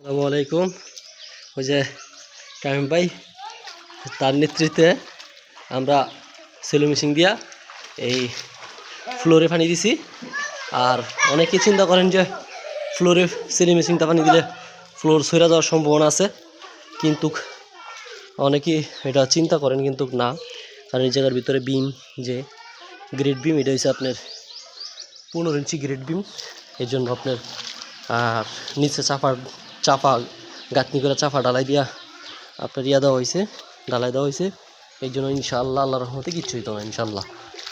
আসসালামু আলাইকুম। ওই যে কামিম ভাই তার নেতৃত্বে আমরা সেলো মেশিন দিয়া এই ফ্লোরে পানি দিছি। আর অনেকে চিন্তা করেন যে ফ্লোরে সেলো মেশিনটা পানি দিলে ফ্লোর সইরা যাওয়ার সম্ভাবনা আছে, কিন্তু অনেকেই এটা চিন্তা করেন, কিন্তু না। কারণ এই জায়গার ভিতরে বিম, যে গ্রেড বিম, এটা হচ্ছে আপনার 15 ইঞ্চি গ্রেড বিম। এই জন্য আপনার নিচে চাপা গাঁথনি করে চাপা ডালাই দিয়া আপনার ডালাই দেওয়া হয়েছে। এই জন্য ইনশাআল্লাহ আল্লাহর রহমতে কিচ্ছু হইতো না ইনশাআল্লাহ।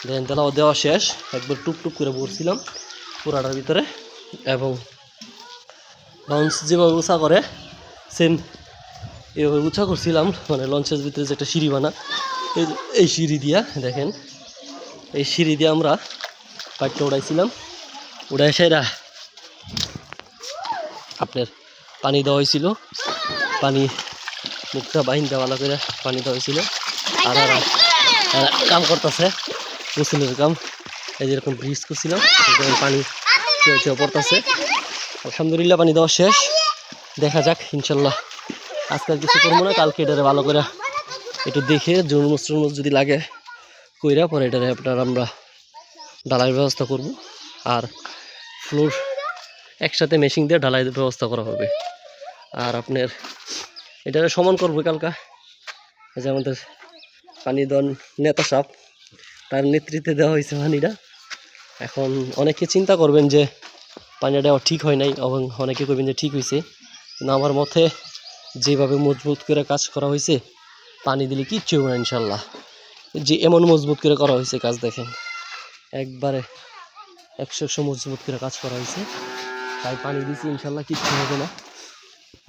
দেখেন তেলাও দেওয়া শেষ, একবার টুপ করে পড়ছিলাম পুরাটার ভিতরে। এবং লঞ্চ যেভাবে উঁচা করে সেম এভাবে উঁচা করছিলাম, মানে লঞ্চের ভিতরে যে একটা সিঁড়ি বানা, এই সিঁড়ি দিয়া দেখেন, এই সিঁড়ি দিয়ে আমরা পাইপটা উড়াইছিলাম। উড়াই সেরা আপনার পানি দেওয়া হয়েছিল, পানি মুখটা বাহিনী ভালো করে পানি দেওয়া হয়েছিল। আর কাম করতেছে মুসলিমের কাম, এই যেরকম ব্রিজ করছিলাম পানি পড়তেছে। আলহামদুলিল্লাহ পানি দেওয়া শেষ। দেখা যাক ইনশাল্লাহ, আজকাল কিছু করবো না, কালকে এটারে ভালো করে একটু দেখে জরমুস যদি লাগে কইরা পরে এটারে আপনার আমরা ঢালাইয়ের ব্যবস্থা করব। আর ফ্লোর একসাথে মেশিন দিয়ে ঢালাইয়ের ব্যবস্থা করা হবে। আর আপনার এটারে সমান করবো কালকা। এই যে আমাদের পানি দেওয়ার নেতা সাপ, তার নেতৃত্বে দেওয়া হয়েছে পানিটা। এখন অনেকে চিন্তা করবেন যে পানিটা দেওয়া ঠিক হয় নাই, এবং অনেকে করবেন যে ঠিক হয়েছে। কিন্তু আমার মতে যেভাবে মজবুত করে কাজ করা হয়েছে, পানি দিলে কিচ্ছু হবে না ইনশাল্লাহ। যে এমন মজবুত করে করা হয়েছে কাজ, দেখেন একবারে 100 মজবুত করে কাজ করা হয়েছে। তাই পানি দিছি ইনশাল্লাহ কিচ্ছু হবে না,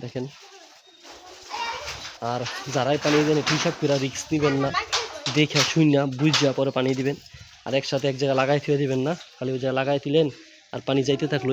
দেখেন। আর যারাই পানি দেন হিসাব করে রিক্স দিবেন না, দেখে শুইনা বুঝা পরে পানি দিবেন। আর একসাথে এক জায়গায় লাগাই থুয়ে দিবেন না, খালি ওই জায়গায় লাগাই দিলেন আর পানি যাইতে থাকলো।